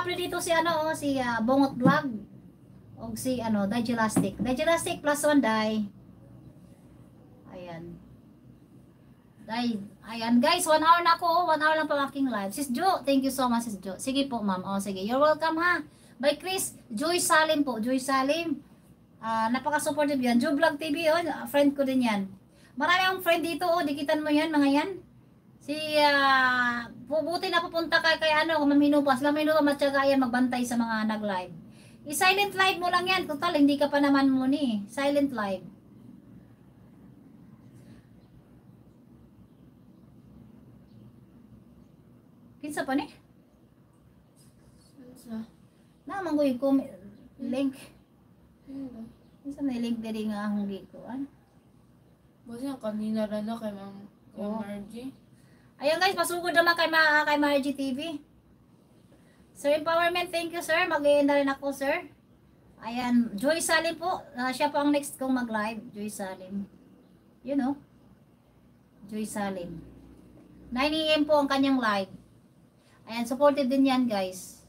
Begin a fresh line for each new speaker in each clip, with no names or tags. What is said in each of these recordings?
nag-upload dito si ano, si Bongot Vlog. O si ano, Digelastic. Digelastic plus 1 die. Ayan. Ayan guys, 1 hour na ako. 1 hour lang pa aking live. Sis Jo, thank you so much Sis Jo. Sige po ma'am. O sige, you're welcome ha. By Chris, Joy Salim po. Joy Salim. Napaka-supportive yan. Jo Vlog TV, friend ko din yan. Marami akong friend dito, dikitan mo yan, mga yan. Si, buti na pupunta kay ano, mamino pa. Sila mamino pa matyaga yan, magbantay sa mga nag-live. I-silent live mo lang yan. Total, hindi ka pa naman muni. Silent live. Kinsa pa ni? Naman ko yung link. Kinsa may link diri nga akong gikuan.
Basta yung kanina rin na kay Ma'am Margie.
Ayun guys, pasugod naman kay Margie TV. Sir Empowerment, thank you sir. Mag-i-end rin ako sir. Ayan, Joy Salim po. Siya po ang next kong mag-live. Joy Salim. You know. Joy Salim. 9 AM po ang kanyang live. Ayan, supported din yan guys.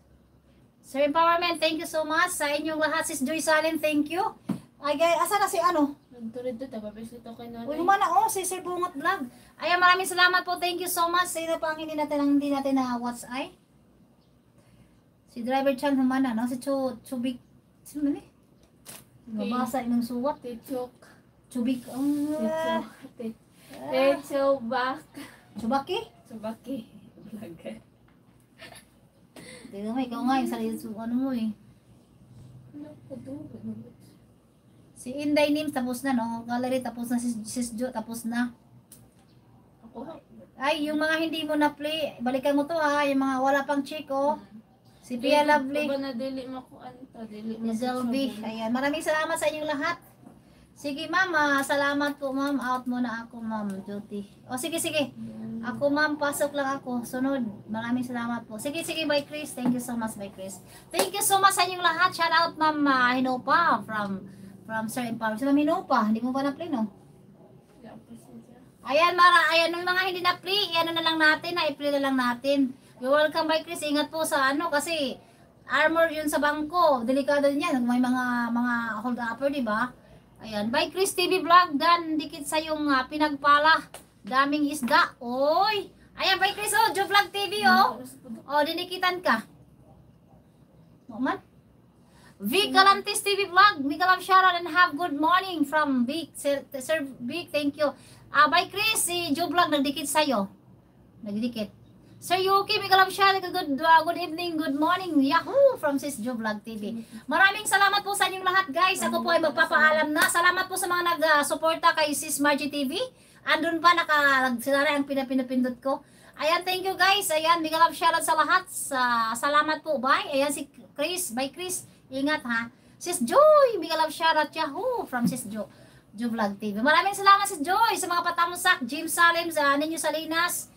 Sir Empowerment, thank you so much. Sa inyong lahat, sis Joy Salim, thank you. Ay guys, asa na si ano?
Nagturid to, tapos ito kay nanay.
Uy, humana si Sir Bungot Vlog. Ayan, maraming salamat po. Thank you so much. Sino pa ang hindi natin na watch eye? Si Driver Chan humana, no? Si Chubik. Sino na ni? Mabasa yung suwat.
Tichok.
Chubik.
Tichobak.
Chubaki?
Chubaki. Vlogger.
Hindi naman, ikaw nga yung sarili ano mo eh.
Ano po to?
Si Inday Nims, tapos na, no? Gallery, tapos na. Sis Jo, tapos na.
Ako ha?
Ay, yung mga hindi mo na-play, balikan mo to ha. Yung mga wala pang chick, oh. Si Pia Lovely.
Ba na dili makuan to? Dili
Ni Zelby. Ayan, maraming salamat sa inyong lahat. Sige ma'am, salamat po ma'am. Out muna ako ma'am, duty. O sige. Ako ma'am, pasok lang ako. Sunod. Maraming salamat po. Sige, bye Chris. Thank you so much, bye Chris. Thank you so much sa inyong lahat. Shout out ma'am Hinopa from Sir Empower. Sila Hinopa, hindi mo ba na-play no? Ayan, ayan yung mga hindi na-play, ano na lang natin, i-play na lang natin. You're welcome by Chris. Ingat po sa ano kasi armor yun sa bangko. Delikado din yan. May mga hold upper, di ba? Ayan, by Chris TV Vlog. Dan, dikit sa yung pinagpala. Daming isda. Oy! Ayan, by Chris, Jo Vlog TV, dinikitan ka. Man. Vic Galantis TV Vlog. Mika Love Sharon and have good morning from Vic. Sir Vic, thank you. By Chris, si Jo Vlog nagdikit sa'yo. Nagdikit. Sir Yuki, Mika Love Sharon, good evening, good morning. Yahoo! From Sis Jo Vlog TV. Maraming salamat po sa inyong lahat, guys. Ako po ay magpapaalam na. Salamat po sa mga nag-suporta kay Sis Margie TV. Andun pa, sila ang pinapindot ko. Ayan, thank you guys. Ayan, Mika Love Sharon sa lahat. Salamat po. Bye. Ayan, si Chris. Bye, Chris. Ingat ha. Sis Joy, Mika Love Sharon. Yahoo! From Sis Jo Vlog TV. Maraming salamat, Sis Joy, sa mga patamusak. James Salim, sa Ninyo Salinas.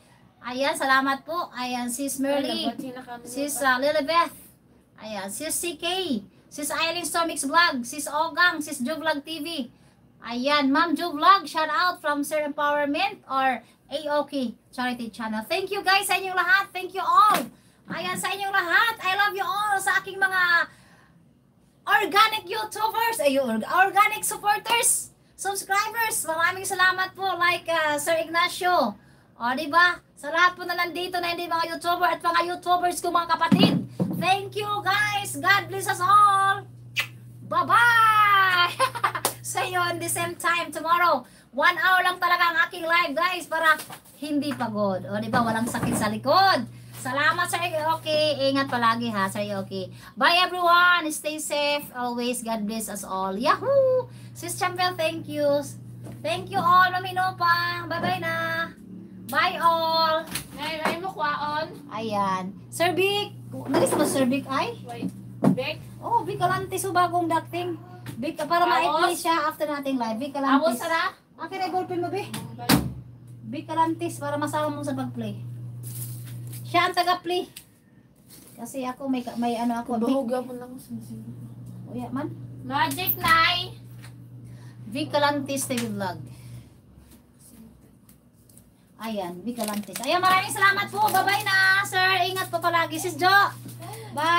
Ayan, salamat po. Ayan, Sis Merly. Sis Lilibeth. Ayan, Sis CK. Sis Eileen Stormix Vlog. Sis Ogang. Sis Jo Vlog TV. Ayan, Ma'am Jo Vlog. Shout out from Sir Empowerment or AOK Charity Channel. Thank you guys sa inyong lahat. Thank you all. Ayan, sa inyong lahat. I love you all. Sa aking mga organic YouTubers. Organic supporters. Subscribers. Maraming salamat po. Like Sir Ignacio. O, diba? Sa lahat po na nandito na hindi mga YouTuber at mga YouTubers ko mga kapatid. Thank you guys. God bless us all. Bye-bye. See you on the same time tomorrow. 1 hour lang talaga ang aking live guys para hindi pagod. O, diba? Walang sakit sa likod. Salamat Sir Okay. Ingat palagi ha Sir Okay. Bye everyone. Stay safe. Always. God bless us all. Yahoo! Sis Champion, thank you. Thank you all. Mamino pa. Bye-bye na. Bye all!
Nay mo kwaon.
Ayan. Sir Vic! Nalis mo Sir Vic ay?
Wait. Vic?
Oh, Vic Galantis o bagong dating. Vic, para ma-play siya after nating live. Vic Galantis.
Awos sara?
Akin ay ballpen mo, Vic. Vic Galantis para masama mo sa pag-play. Siya ang taga-play. Kasi ako may ano ako.
Bahuga mo lang sa sino.
Uya man.
Magic Nay!
Vic Galantis TV Vlog. Ayan, Vic Galantis. Ayan, maraming salamat po. Bye-bye na, sir. Ingat po palagi, Sis Jo. Bye.